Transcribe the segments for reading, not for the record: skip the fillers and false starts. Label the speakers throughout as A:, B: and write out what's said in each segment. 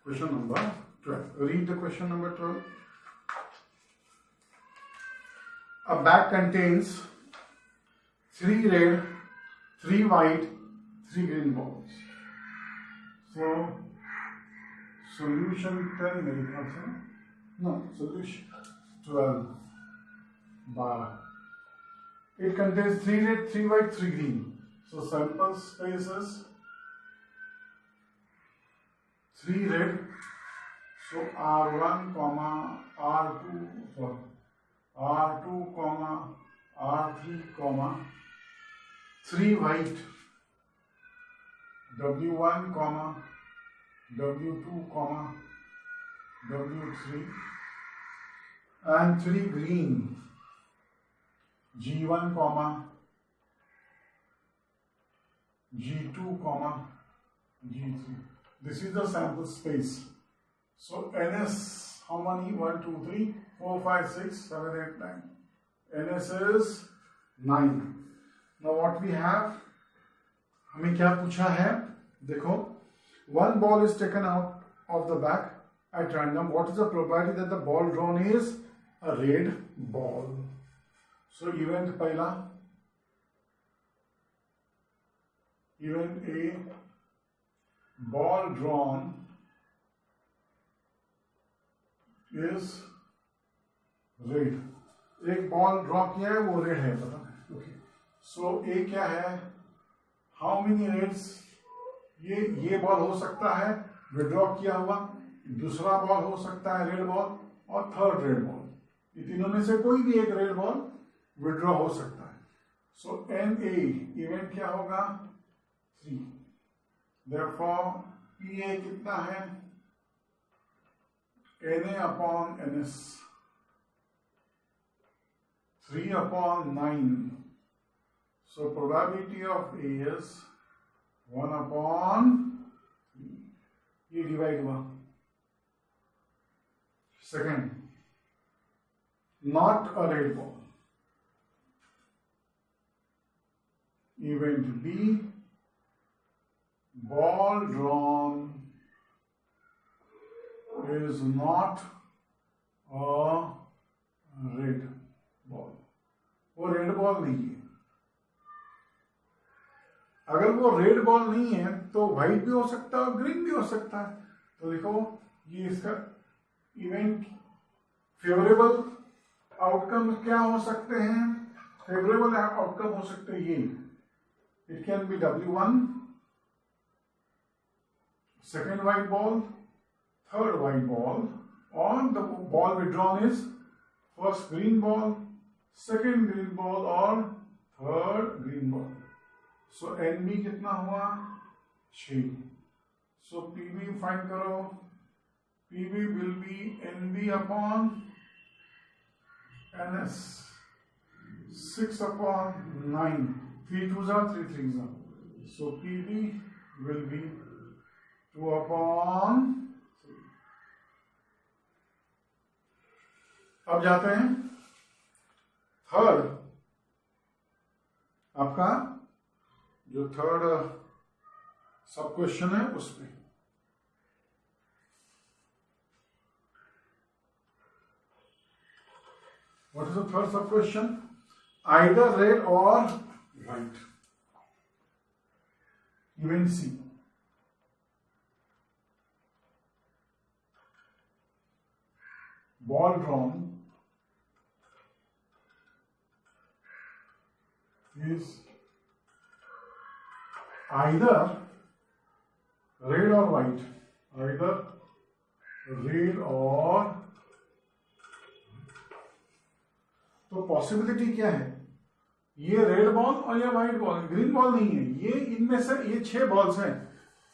A: Question number 12. Read the question number 12. A bag contains 3 red, 3 white, 3 green balls. So, solution 10 मेरे ख्याल से, no, solution 12 bar. It contains 3 red, 3 white, 3 green. So sample space is 3 red. So R1, R2, sorry, R2, R3, 3 white, W1, W2, W3, and 3 green, G1, G2, G3. This is the sample space. So NS, how many? 1, 2, 3, 4, 5, 6, 7, 8, 9. NS is 9. Now what we have? हमें क्या पूछा है? देखो, one ball is taken out of the bag at random. What is the probability that the ball drawn is a red ball? So event पहला, event A, ball drawn is red. एक ball draw किया है, वो red है, पता है. Okay, so A क्या है? How many reds? ये बॉल हो सकता है विड्रॉ किया हुआ, दूसरा बॉल हो सकता है रेड बॉल, और थर्ड रेड बॉल. ये तीनों में से कोई भी एक रेड बॉल विड्रॉ हो सकता है. सो एन ए इवेंट क्या होगा? 3. देयरफॉर पी ए कितना है? Na upon ns, 3 upon 9. So probability of A is 1 upon 3. ये डिवाइड हुआ. Second, not a red ball. Event B, ball drawn is not a red ball. वो red ball नहीं है. अगर वो रेड बॉल नहीं है तो व्हाइट भी हो सकता है और ग्रीन भी हो सकता है. तो देखो, ये इसका इवेंट फेवरेबल आउटकम क्या हो सकते हैं? फेवरेबल आउटकम हो सकते हैं ये. It can be W1, second white ball, third white ball, or the ball withdrawn is first green ball, second green ball, or third green ball. So NB कितना हुआ? 6. So PB find करो. PB will be NB upon NS, 6 upon 9. 3 2s are 3 3s are. So PB will be 2 upon. अब जाते हैं third. आपका जो third sub question है उसमें what is the third sub question? Either red और white. Event C, ball drawn is either red or white. Either red or, तो possibility क्या है? ये रेड बॉल और ये व्हाइट बॉल, ग्रीन बॉल नहीं है. ये इनमें से ये 6 बॉल्स हैं,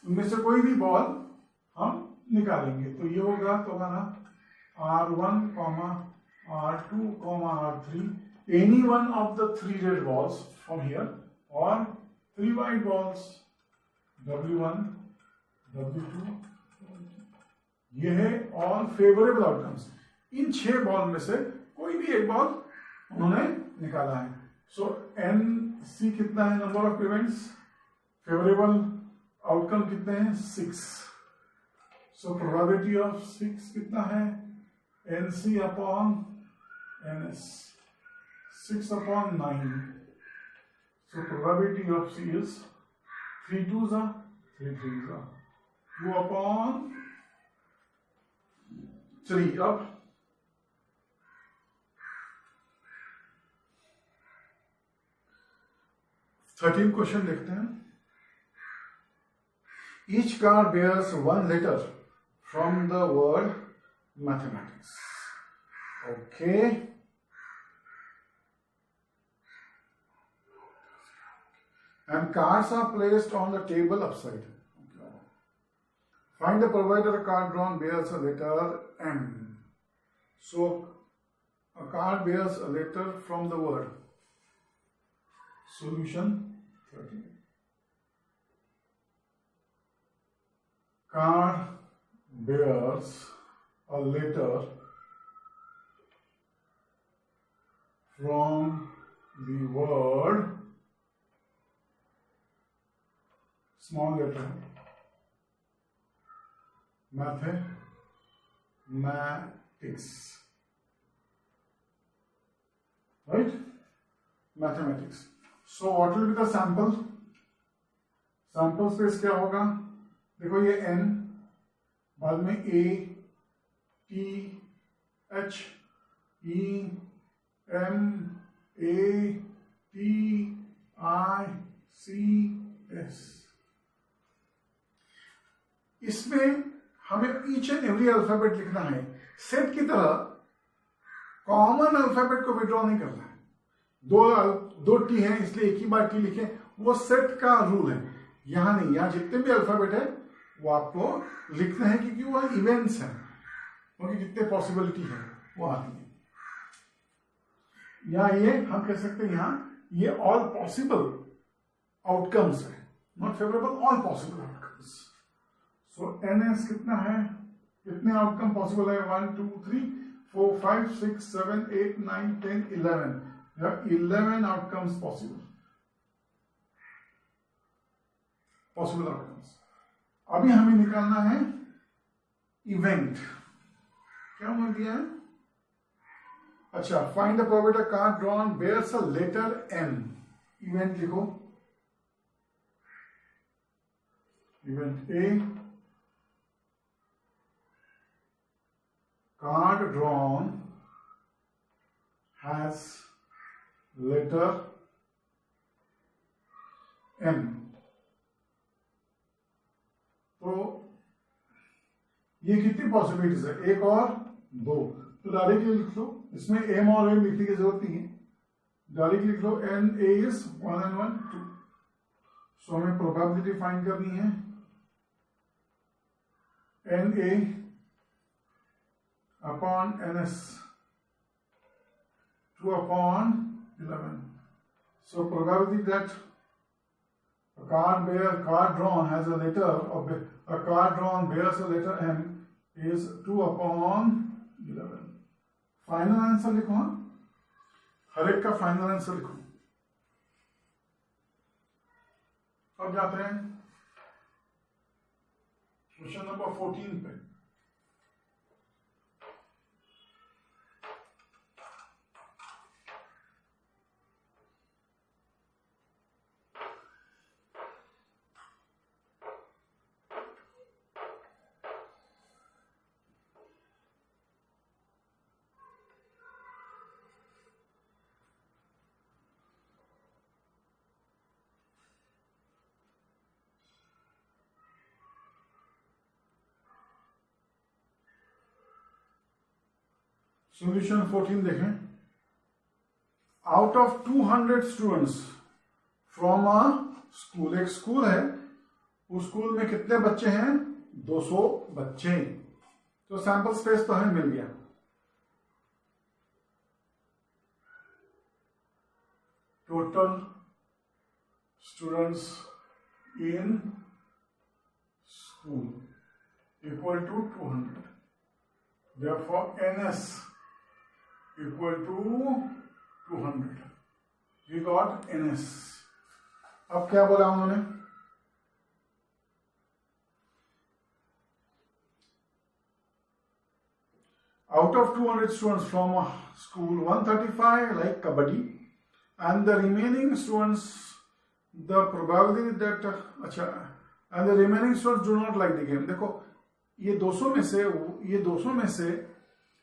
A: उनमें से कोई भी बॉल हम निकालेंगे. तो ये होगा तो हमारा R1, R2, R3, any one of the 3 red balls from here, or 3 white balls, W1, W2. ये है ऑल फेवरेबल आउटकम्स. इन 6 बॉल में से कोई भी एक बॉल उन्होंने निकाला है. सो NC कितना है? Number of events. Favourable outcome कितने हैं? 6. सो प्रोबेबिलिटी ऑफ 6 कितना है, NC upon NS, 6 upon 9. So probability of C is 3 2s are 3 3s are 2 upon 3. अब 13 क्वेश्चन देखते हैं. Each card bears one letter from the word mathematics. Okay. And cards are placed on the table upside. Okay. Find the provided card drawn bears a letter M. So a card bears a letter from the word. Solution 13. Card bears a letter from the word, small letter, mathematics. Right? Mathematics. So what will be the sample? Sample space क्या होगा? देखो ये N, बाद में A, T, H, E, M, A, T, I, C, S. इसमें हमें each and every alphabet लिखना है. सेट की तरह कॉमन अल्फाबेट को विड्रॉ नहीं करना है. दो टी हैं इसलिए एक ही बार टी लिखें, वो सेट का रूल है. यहां नहीं, यहां जितने भी अल्फाबेट है वो आपको लिखना है क्योंकि वो इवेंट्स हैं, क्योंकि जितने पॉसिबिलिटी है वो आती है. या ये हम कह सकते हैं यहां ये ऑल पॉसिबल आउटकम्स है, not favourable, all possible outcomes. So NS कितना है, कितने आउटकम पॉसिबल है? 1 2 3 4 5 6 7 8 9 10 11. There are 11 outcomes possible. Possible outcomes. अभी हमें निकालना है इवेंट. क्या उन्होंने दिया है? अच्छा, find the probability card drawn bears a letter M. Event लिखो. Event A, card drawn has letter M. तो ये कितनी पॉसिबिलिटीज है? एक और दो. तो डायरेक्टली लिख लो, इसमें M और M लिखने की जरूरत नहीं है. डायरेक्टली लिख लो N A is 1 and 1 2. सो हमें प्रोबेबिलिटी फाइंड करनी है. N A upon NS 2 upon 11. So probability that a card drawn has a letter, or a card drawn bears a letter M is 2 upon 11. Final answer लिखो. हाँ, हर एक का final answer लिखो. अब जाते हैं क्वेश्चन नंबर 14 पे. सॉल्यूशन 14 देखें. Out of 200 students from a school, एक स्कूल है, उस स्कूल में कितने बच्चे हैं? 200 बच्चे. तो सैंपल स्पेस तो हमें मिल गया. Total students in school equal to 200. Therefore NS equal to 200. We got NS. अब क्या बोला उन्होंने? out of 200 students from a school, 135 like kabaddi, and the remaining students, the probability that अच्छा, and the remaining students do not like the game. देखो ये 200 में से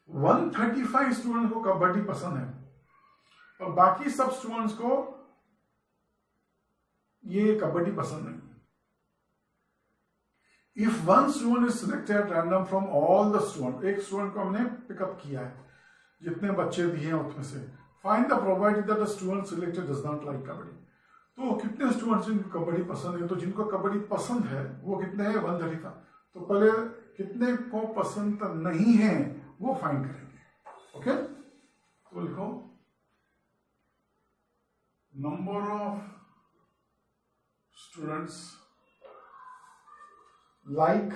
A: 135 student को कबड्डी पसंद है और बाकी सब स्टूडेंट्स को ये कबड्डी पसंद नहीं. If one student is selected at random from all the students, एक स्टूडेंट को हमने पिकअप किया है जितने बच्चे दिए हैं उसमें से, find the probability that the student selected does not like kabaddi. तो कितने स्टूडेंट्स जिनको कबड्डी पसंद है, तो जिनको कबड्डी पसंद है वो कितने हैं, 135. तो पहले कितने को पसंद नहीं है वो फाइंड करेंगे. ओके, तो लिखो number of students like,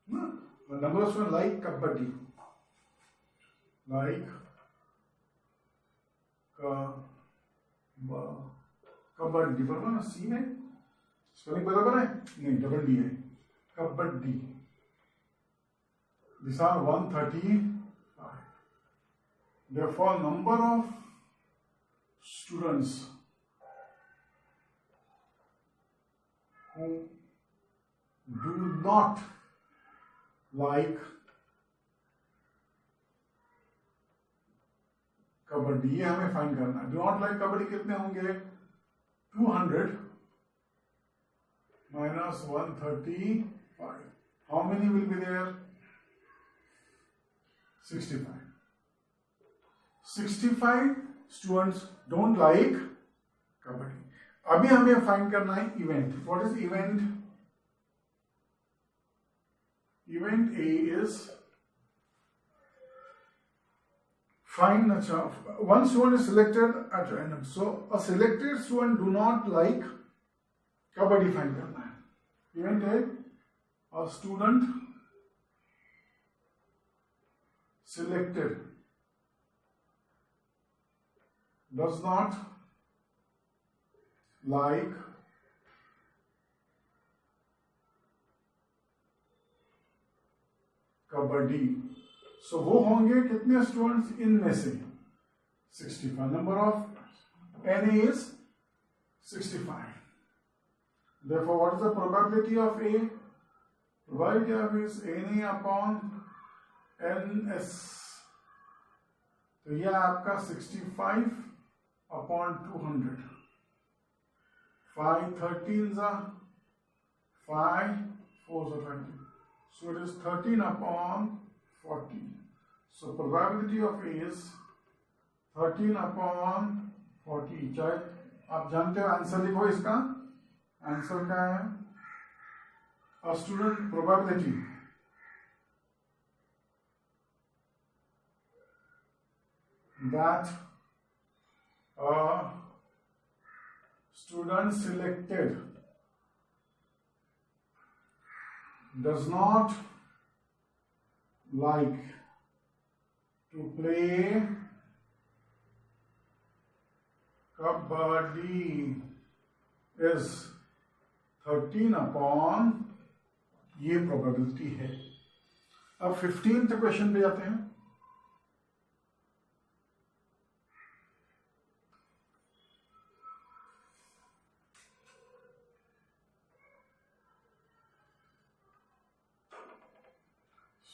A: number of student like kabaddi, like kabaddi बराबर ना, सी में स्पेलिंग बराबर है नहीं, डबल डी है, kabaddi. These are 135. Therefore, number of students who do not like kabaddi, ये हमें फाइंड करना है. डू नॉट लाइक कबड्डी कितने होंगे, 200 minus 135. How many will be there? 65. 65 students don't like kabaddi. अभी हमें फाइंड करना है event. What is event? Event A is find, अच्छा, one student is selected at random, so a selected student do not like kabaddi find करना है. Event है a student selected does not like kabaddi. सो वो होंगे कितने स्टूडेंट्स इनमें से, 65. Number of N is 65. Therefore, what is the probability of A? Probability of is Na upon Ns. तो यह आपका 65 upon 200. 5 13s are 5 4s are 20. So it is 13 upon 40. So probability of A is 13 upon 40. चाहे आप जानते हो answer लिखो इसका. Answer क्या है? A student probability that a student selected does not like to play kabaddi is 13 upon, ये probability है. अब 15th क्वेश्चन पे जाते हैं.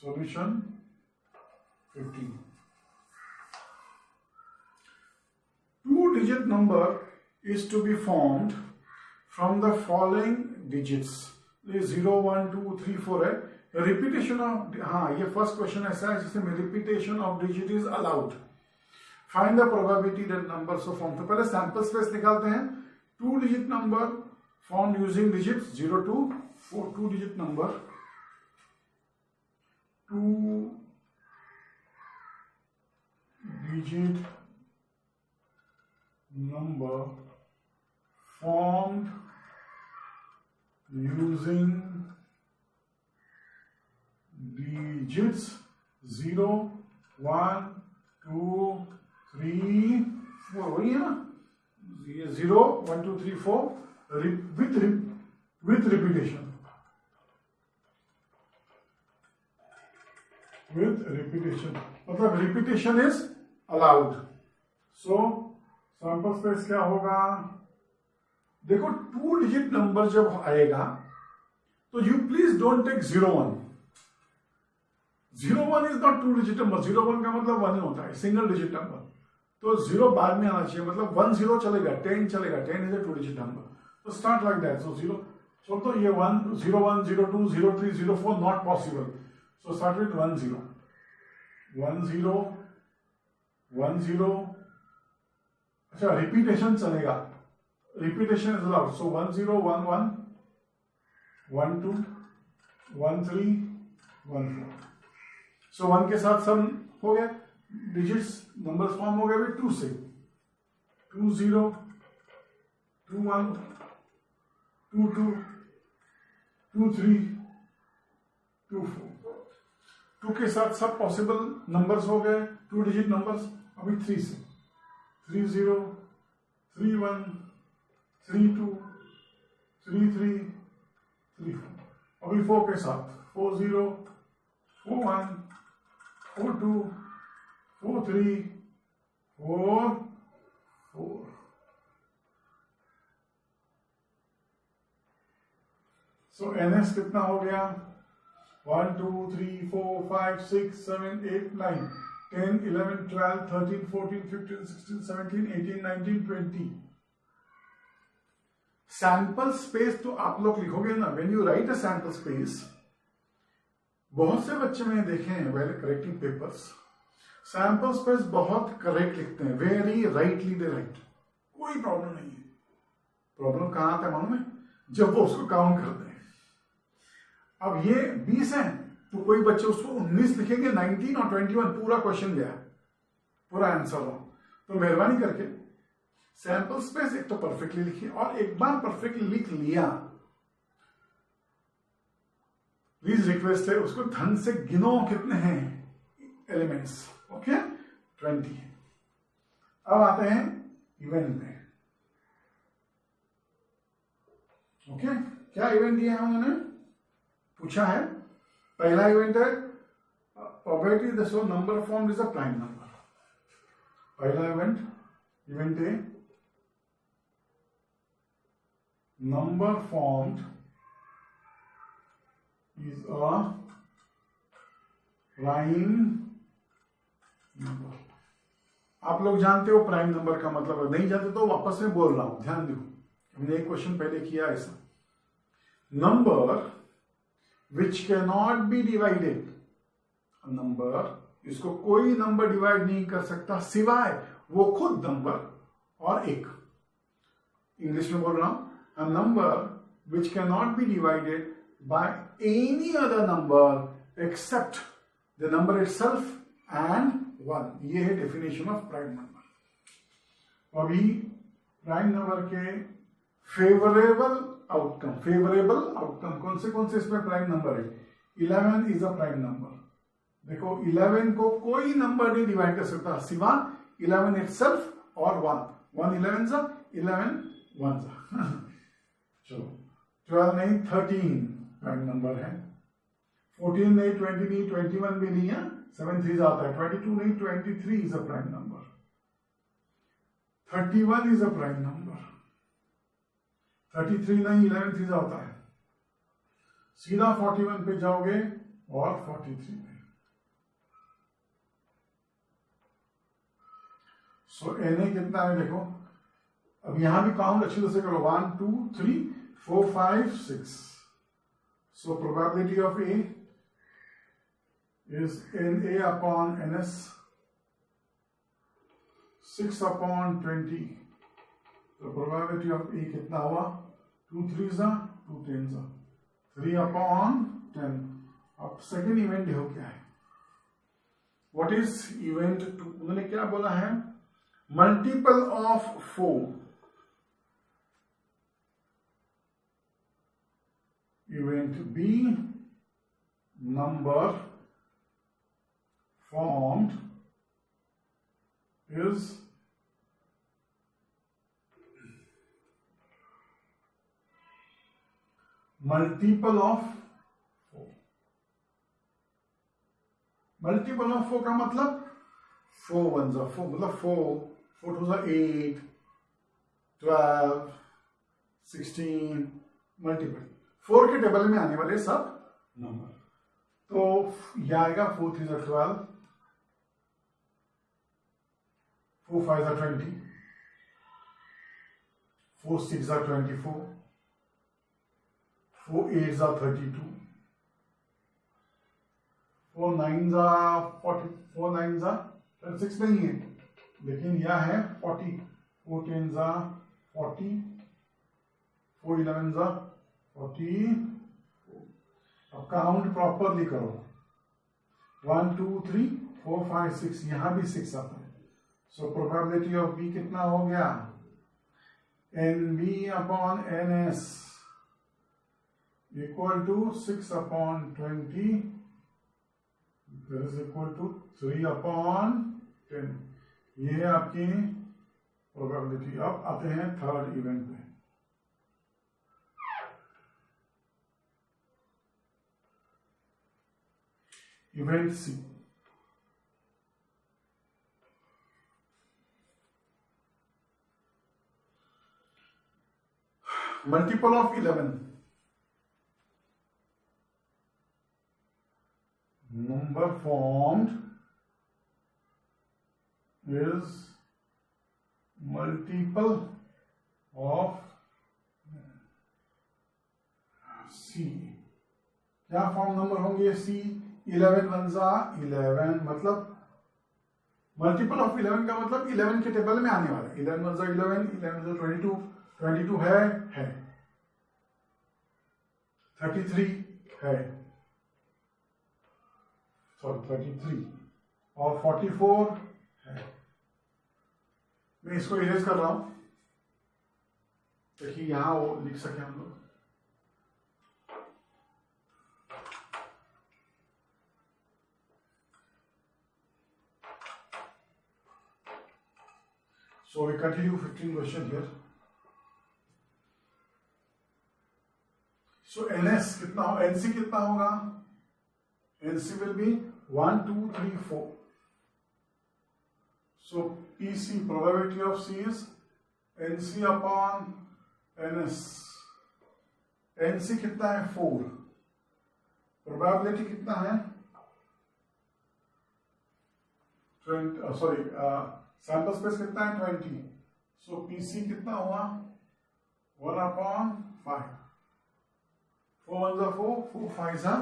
A: Solution 15. Two-digit number is to be formed from the following digits. ये 0 1 2 3 4 है. रिपीटेशन ऑफ, हाँ ये फर्स्ट क्वेश्चन ऐसा है जिसमें repetition of digit is allowed. Find the probability that numbers are form. तो पहले सैंपल स्पेस निकालते हैं. Two digit number form using digit 0 2 4. Two digit number, two digit number formed using digits 0 1 2 3 4. वही है ना, 0 1 2 3 4 with repetition. with repetition, मतलब repetition is allowed. So sample space क्या होगा? देखो 2 डिजिट नंबर जब आएगा तो you please don't take 01. 01 is not 2 digit number. 01 का मतलब 1 होता है, सिंगल डिजिट नंबर. तो 0 बाद में आना चाहिए, मतलब 10 चलेगा, 10 चलेगा. 10 is a 2 डिजिट नंबर. तो start like that. So 0. तो ये 1, 01, 02, 03, 04 not possible. So start with 10. 10, 10. अच्छा, रिपीटेशन चलेगा. Repetition is allowed. So 10, 11, 12, 13, 14. So 1 के साथ सम हो गया, डिजिट्स नंबर्स फॉर्म हो गए भी 2 से. 20, 21, 22, 23, 24. 2 के साथ सब पॉसिबल नंबर्स हो गए, 2 डिजिट नंबर्स. अभी 3 से 30, 31, 32, 33, 34. अभी 4 के साथ 40, 41, 42, 43, 44. So NS कितना हो गया? 1, 2, 3, 4, 5, 6, 7, 8, 9, 10, 11, 12, 13, 14, 15, 16, 17, 18, 19, 20. सैंपल स्पेस तो आप लोग लिखोगे ना, when you right a sample space. बहुत से बच्चे मैंने देखे हैं well correcting papers, sample space बहुत करेक्ट लिखते हैं, वेरी राइटली दे राइट, कोई प्रॉब्लम नहीं है. प्रॉब्लम कहां आता है मालूम है? जब वो उसको काउंट करते हैं. अब ये 20 है तो कोई बच्चे उसको 19 लिखेंगे, 19 और 21 पूरा क्वेश्चन गया, पूरा आंसर हो. तो मेहरबानी करके सैंपल स्पेस एक तो परफेक्टली लिखिए, और एक बार परफेक्टली लिख लिया, प्लीज रिक्वेस्ट है उसको ढंग से गिनो कितने हैं एलिमेंट्स. ओके, 20. अब आते हैं इवेंट में. ओके, क्या इवेंट दिया है उन्होंने? पूछा है. पहला इवेंट है probability that so number formed is a prime number. पहला event A, number formed is a prime number. आप लोग जानते हो प्राइम नंबर का मतलब, नहीं जानते तो वापस में बोल रहा हूं, ध्यान दो. हमने एक क्वेश्चन पहले किया ऐसा. Number which can not be divided. Number, इसको कोई नंबर डिवाइड नहीं कर सकता सिवाय वो खुद नंबर और एक. इंग्लिश में बोल रहा हूं, a number which cannot be divided by any other number except the number itself and 1. ये है डेफिनेशन ऑफ प्राइम नंबर. अभी प्राइम नंबर के फेवरेबल आउटकम कौन से इसमें प्राइम नंबर है? 11 इज अ प्राइम नंबर. देखो 11 को कोई नंबर नहीं डिवाइड कर सकता सिवा 11 इटसेल्फ और 1. 1 11 जा, 11 1 जा. चलो 12 नहीं 13 प्राइम नंबर है. 14 नहीं 20 नहीं 21 भी नहीं है, 7 3 आता है. 22 नहीं 23 is a prime number. 31 is a prime number. 33 नहीं 11 3 आता है. सीधा 41 पे जाओगे और 43 में. सो एन कितना है देखो. अब यहां भी काउंट अच्छी तरह से करो. 1 2 3 4 5 6. So probability of A is NA upon NS 6 upon 20. So probability of A कितना हुआ? 2 3s 2 10s 3 upon 10. अब सेकेंड इवेंट देखो क्या है. What is event 2? उन्होंने क्या बोला है? Multiple of 4. Event B, number formed is multiple of 4. Multiple of 4 का मतलब 4 1 जा 4 मतलब 4 2 जा 8 12 16 मल्टीपल 4 के टेबल में आने वाले सब नंबर। तो यह आएगा 4 3 जा 12 4 5 जा 20 4 6 जा 24 4 8 जा 32 4 9 जा 40 4 9 जा 36 नहीं है लेकिन यह है 40 4 10 जा 40 4 11 जा 40। अब काउंट प्रॉपरली करो 1 2 3 4 5 6 यहां भी 6 आता है। सो प्रोबेबिलिटी ऑफ बी कितना हो गया N B upon N S equal to 6 upon 20 that is equal to 3 upon 10। ये है आपकी प्रोबेबिलिटी। अब आते हैं थर्ड इवेंट पे। Event C, multiple of 11 number formed is multiple of C। क्या फॉर्म नंबर होंगे C? 11 1 जा 11 मतलब मल्टीपल ऑफ 11 का मतलब 11 के टेबल में आने वाला 11 1 जा 11 11 जा 22 22 है 33 है सॉरी 33 और 44 है। मैं इसको इरेज कर रहा हूं ताकि यहां वो लिख सके हम लोग। So we continue 15 question here. So NS कितना हो, NC कितना होगा? NC will be 1 2 3 4। So PC probability of C is NC upon NS। NC कितना है 4, प्रोबेबिलिटी कितना है 20 सॉरी सैंपल स्पेस कितना है 20। सो PC कितना हुआ 1 upon 5 4 1 जा 4 4 5 जा।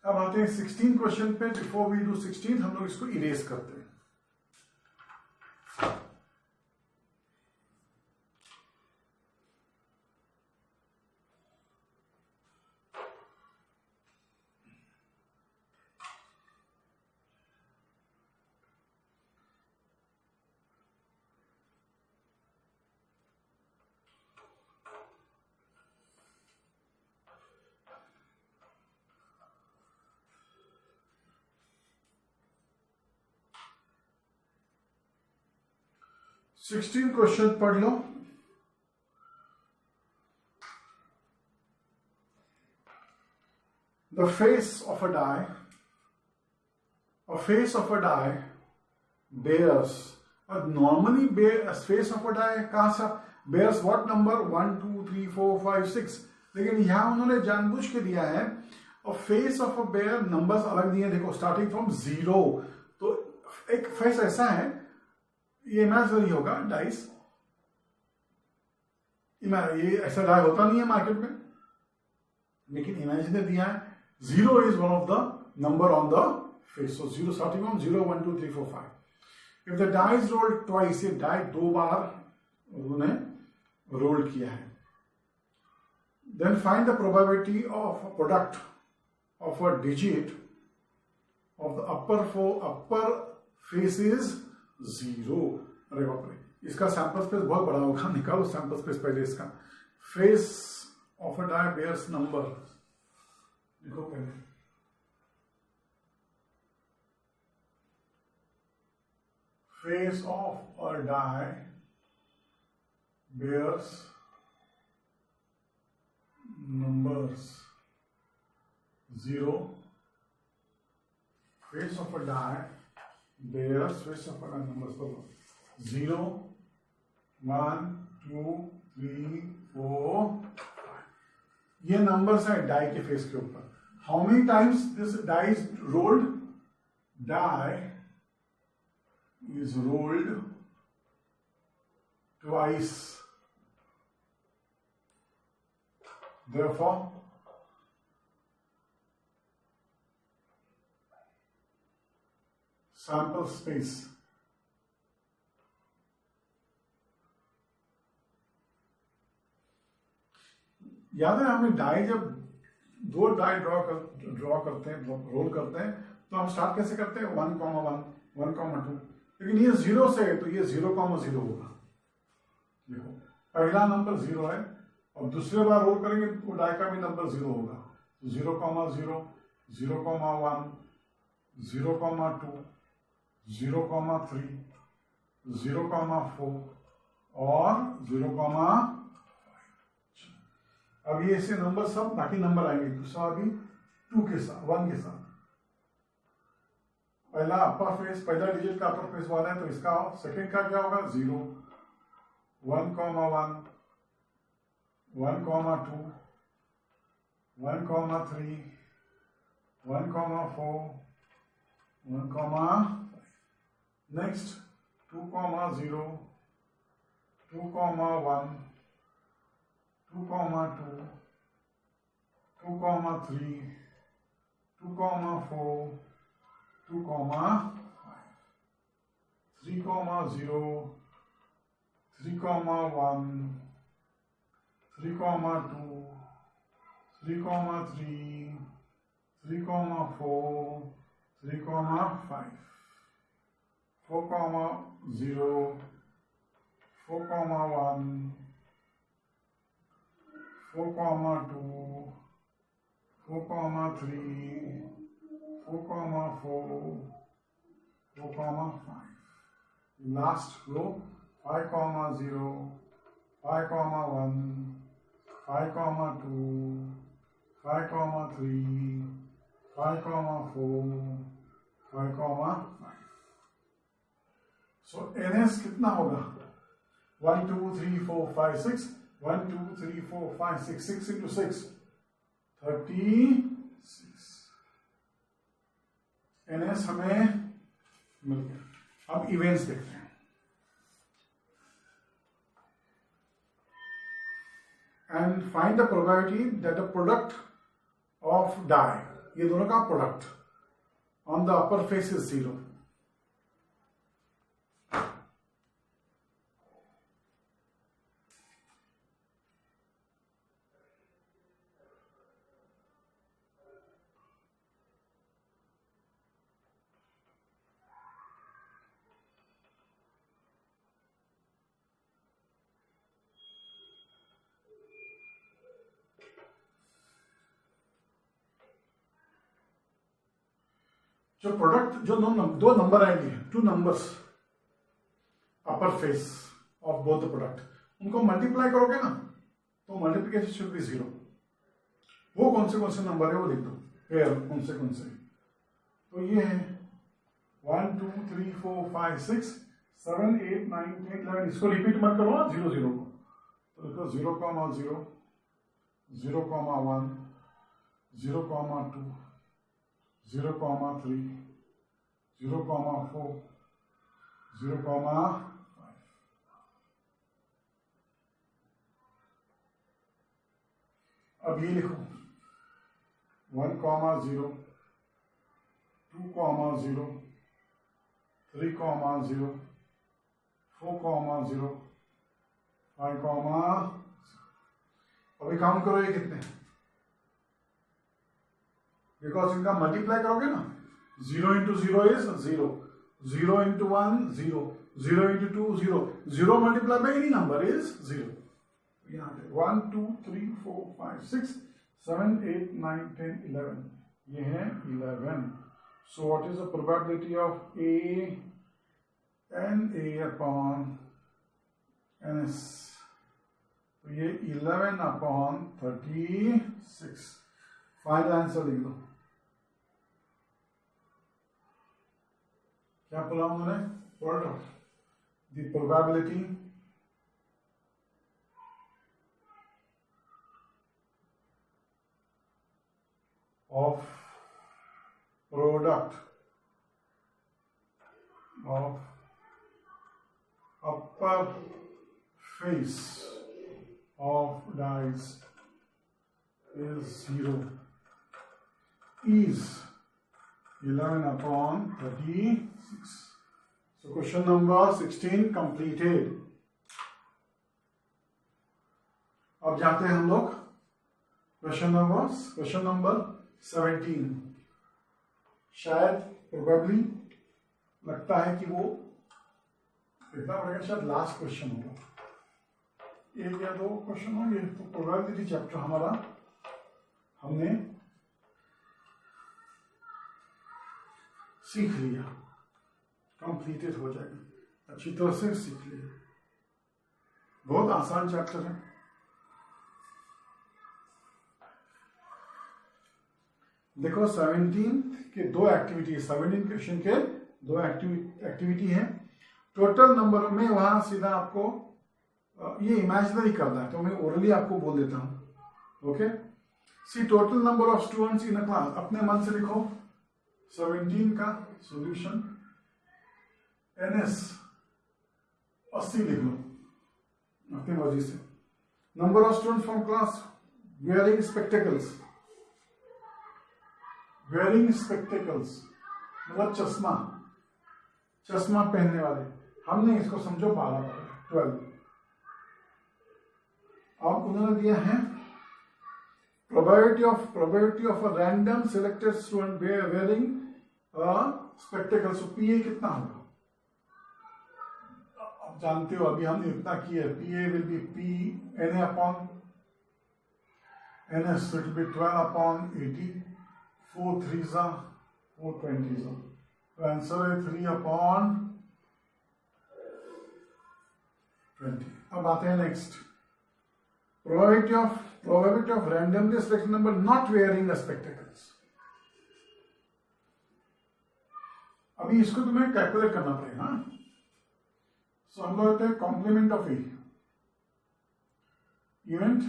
A: अब आते हैं 16 क्वेश्चन पे। बिफोर वी डू 16 हम लोग इसको इरेज करते हैं। सिक्सटीन क्वेश्चन पढ़ लो। The face of a die bears, normally face of a die कहां सा bears what number 1 2 3 4 5 6, लेकिन यहां उन्होंने जानबूझ के दिया है और face of a bear numbers अलग दिए। देखो स्टार्टिंग फ्रॉम 0, तो एक फेस ऐसा है, ये इमेजिनरी होगा डाइस, ये ऐसा डाई होता नहीं है मार्केट में, लेकिन इमेजिनरी दिया है। 0 is one of the number on the face. So 0 starting from 0 1 2 3 4 5। If the die is rolled twice, ये डाई 2 बार उन्होंने रोल किया है। Then find the probability of product of a digit of the upper face is 0। अरे बाप रे, इसका sample space बहुत बड़ा होगा, निकालो सैंपल स्पेस पहले इसका। Face of a die bears number, देखो पहले face of a die bears numbers 0 face of a die bears face of a die numbers for 0, 1, 2, 3, 4, 5. ये नंबर्स है डाई के फेस के ऊपर. How many times this die is rolled? Die is rolled twice. Therefore, sample space याद है हमें die जब दो डाई ड्रॉ करते हैं, रोल करते हैं, तो हम स्टार्ट कैसे करते हैं? 1, 1, 1, 2. लेकिन ये 0 से है तो ये 0, 0 होगा. देखो पहला नंबर 0 है और दूसरे बार रोल करेंगे तो डाई का भी नंबर 0 होगा. 0, 0, 0, 1, 0, 2, 0, 3, 0, 4 और 0, 5. अब ये ऐसे नंबर सब बाकी नंबर आएंगे. दूसरा अभी 2 के साथ, 1 के साथ. पहला अपर फेस, पहला डिजिट का अपर फेस 1 है तो इसका सेकंड का क्या होगा? 0, 1, 1, 1, 2, 1, 3, 1, 4, 1, 5. Next 2, 0, 2, 1, 2, 2, 2, 3, 2, 4, 2, 5, 3, 0, 3, 1, 3, 2, 3, 3, 3, 4, 3, 5, 4, 0, 4, 1, 4, 2, 4, 3, 4, 4, 4, 5. Last row 5, 0, 5, 1, 5, 2, 5, 3, 5, 4, 5, 5. So NS कितना होगा? 1, 2, 3, 4, 5, 6. 1, 2, 3, 4, 5, 6. 6 into 6. 36. NS हमें मिल गया. अब इवेंट्स देखते हैं. And find the probability that the product of die, ये दोनों का product on the upper face is 0. जो प्रोडक्ट जो दो नंबर आएंगे, 2 numbers upper face of both the product, उनको मल्टीप्लाई करोगे ना तो मल्टीप्लिकेशन शुड बी 0. वो कौन से नंबर है वो लिख दो. पेयर कौन से. तो ये है 1, 2, 3, 4, 5, 6, 7, 8, 9, 10, 11. इसको रिपीट मत करो 0, 0 को. तो लिखो 0, 0, 0, 1, 0, 2, 0, 3, 0, 4, 0, 5. अब ये लिखो 1, 0, 2, 0, 3, 0, 4, 0, 5, अभी काउंट करो ये कितने, बिकॉज इनका मल्टीप्लाई करोगे ना. 0 into 0 is 0, 0 into 1 0, 0 into 2 0, 0 multiplied by any number is 0. यहाँ पे 1, 2, 3, 4, 5, 6, 7, 8, 9, 10, 11. ये है 11. So what is the probability of A and A upon NS? तो ये 11 upon 36. फाइनल आंसर लिख दो. क्या बोला उन्होंने? The probability of product of upper face of dice is 0 is 11/36. So question number 16 completed. अब जाते हैं हम लोग क्वेश्चन नंबर 17. शायद प्रोबेबली लगता है कि वो देखना पड़ेगा, शायद लास्ट क्वेश्चन होगा, एक या दो क्वेश्चन होंगे. तो प्रोबेबिलिटी चैप्टर हमारा हमने सीख लिया, कंप्लीटेड हो जाएगा, अच्छी तरह से सीख लिया. बहुत आसान चैप्टर है. देखो 17 के दो एक्टिविटी, 17 क्वेश्चन के दो एक्टिविटी है. टोटल नंबर में वहां सीधा आपको ये इमेजिनरी करना है, तो मैं ओरली आपको बोल देता हूं. Okay, see total number of students in a class. अपने मन से लिखो 17 का सॉल्यूशन. NS 80 लिख लो अपनी मर्जी से. Number of students from class wearing spectacles. Wearing spectacles मतलब चश्मा पहनने वाले. हमने इसको समझो 12. अब उन्होंने दिया है probability of a random selected student wearing spectacles. So PA कितना होगा? आप जानते हो, अभी हमने इतना किया. PA will be PNA upon NS, so it will be 12/80. 4 3s are 4 20s are. So answer is 3/20. अब आते हैं next. probability of randomly selected number not wearing the spectacles. अभी इसको तुम्हें कैलकुलेट करना पड़ेगा. सो हम लोग होते हैं complement of A event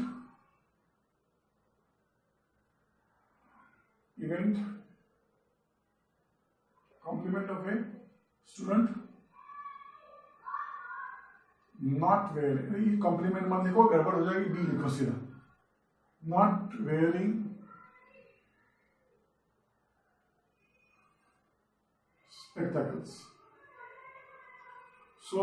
A: complement of a student not wearing. Complement मत लिखो, गड़बड़ हो जाएगी. बी लिखो सीधा. Not wearing spectacles. सो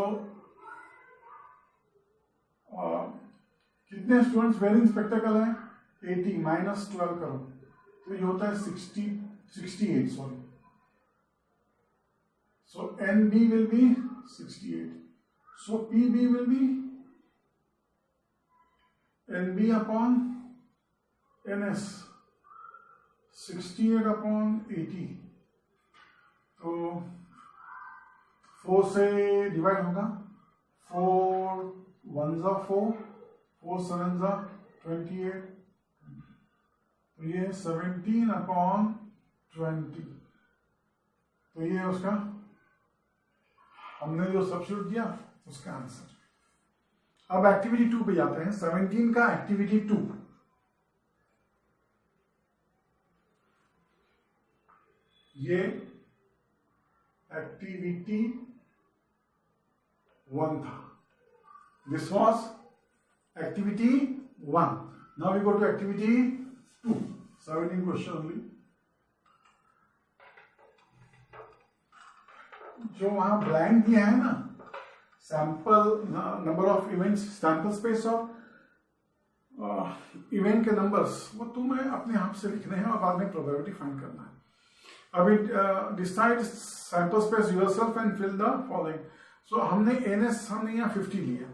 A: कितने स्टूडेंट्स वेयरिंग स्पेक्टेकल हैं? 80 माइनस 12 करो तो ये होता है 68. Sorry. So NB will be 68. So PB will be NB upon NS 68/80. तो 4 से डिवाइड होगा. 4 1s are 4, 4 7s are 28. तो ये 17/20. तो ये उसका हमने जो सब्स्टिट्यूट किया उसका आंसर. अब एक्टिविटी 2 पे जाते हैं. 17 का एक्टिविटी 2. ये एक्टिविटी 1 था. This was activity 1. Now we go to activity 2. 17 question only. जो वहां ब्लैंक दिया है ना, sample number of events, sample space of event के नंबर्स, वो तुम्हें अपने हाथ से लिखने हैं और बाद में प्रोबेबिलिटी फाइंड करना है. अभी decide sample space yourself and fill the following. So हमने NS हमने यहाँ 50 लिया.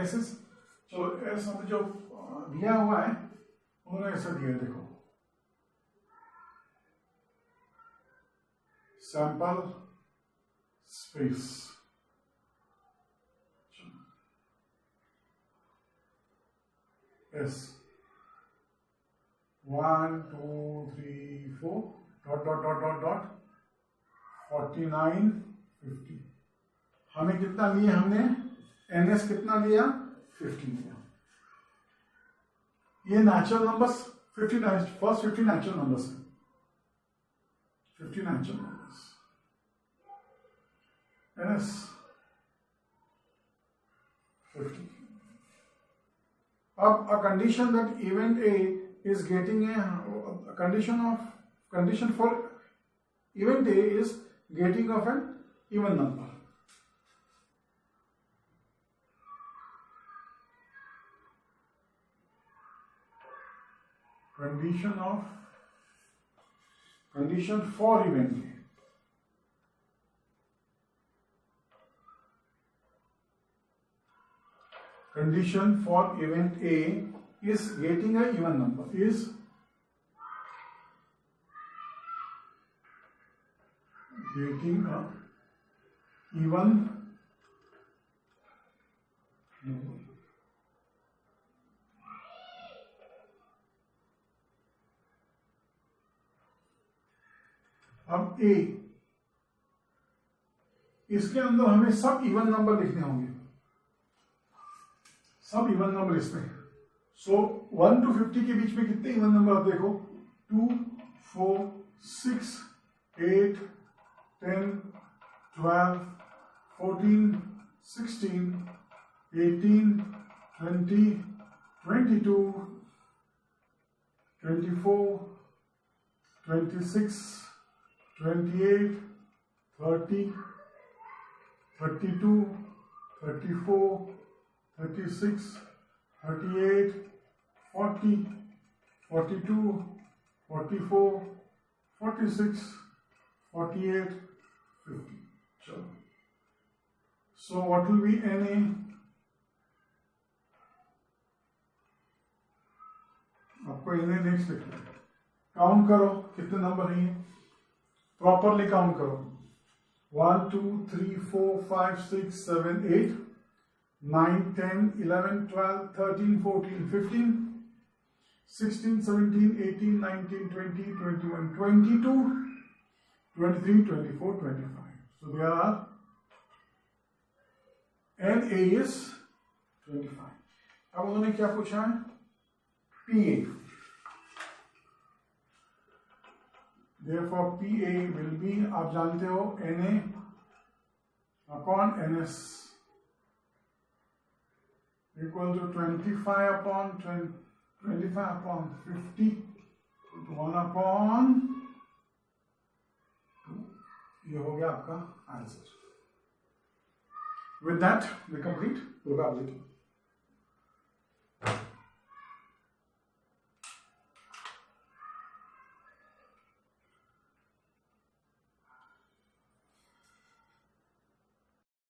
A: ऐसे चलो ऐसा जो दिया हुआ है उन्होंने ऐसा दिया. देखो सैंपल स्पेस S 1 2 3 4 ... 49 50। हमें कितना लिया, हमने NS कितना लिया, 50 लिया। ये natural numbers 50 first 50 natural numbers है, 50 नेचुरल नंबर्स। NS 50. अब a condition that event A is getting a condition for event A is getting of an even number. Condition for event A. Condition for event A is getting a even number, is getting a even number. अब A, इसके अंदर हमें सब even number लिखने होंगे, सब even number इसमें। सो 1 to 50 के बीच में कितने इवन नंबर आप देखो, 2, 4, 6, 8, 10, 12, 14, 16, 18, 20, 22, 24, 26, 28, 30, 32, 34, 36, 38, 40, 42, 44, 46, 48, 50. चलो, so what will be NA? आपको NA नेक्स्ट लिखना है। काउंट करो कितने नंबर हैं, प्रॉपरली काउंट करो। 1, 2, 3, 4, 5, 6, 7, 8, 9, 10, 11, 12, 13, 14, 15, 16, 17, 18, 19, 20, 21, 22, 23, 24, 25. So there are, and A is 25. अब उन्होंने क्या पूछा है, PA. Therefore PA will be, आप जानते हो, NA upon NS equal to 25 upon 50, 1 upon 2. ये हो गया आपका answer. With that we complete probability.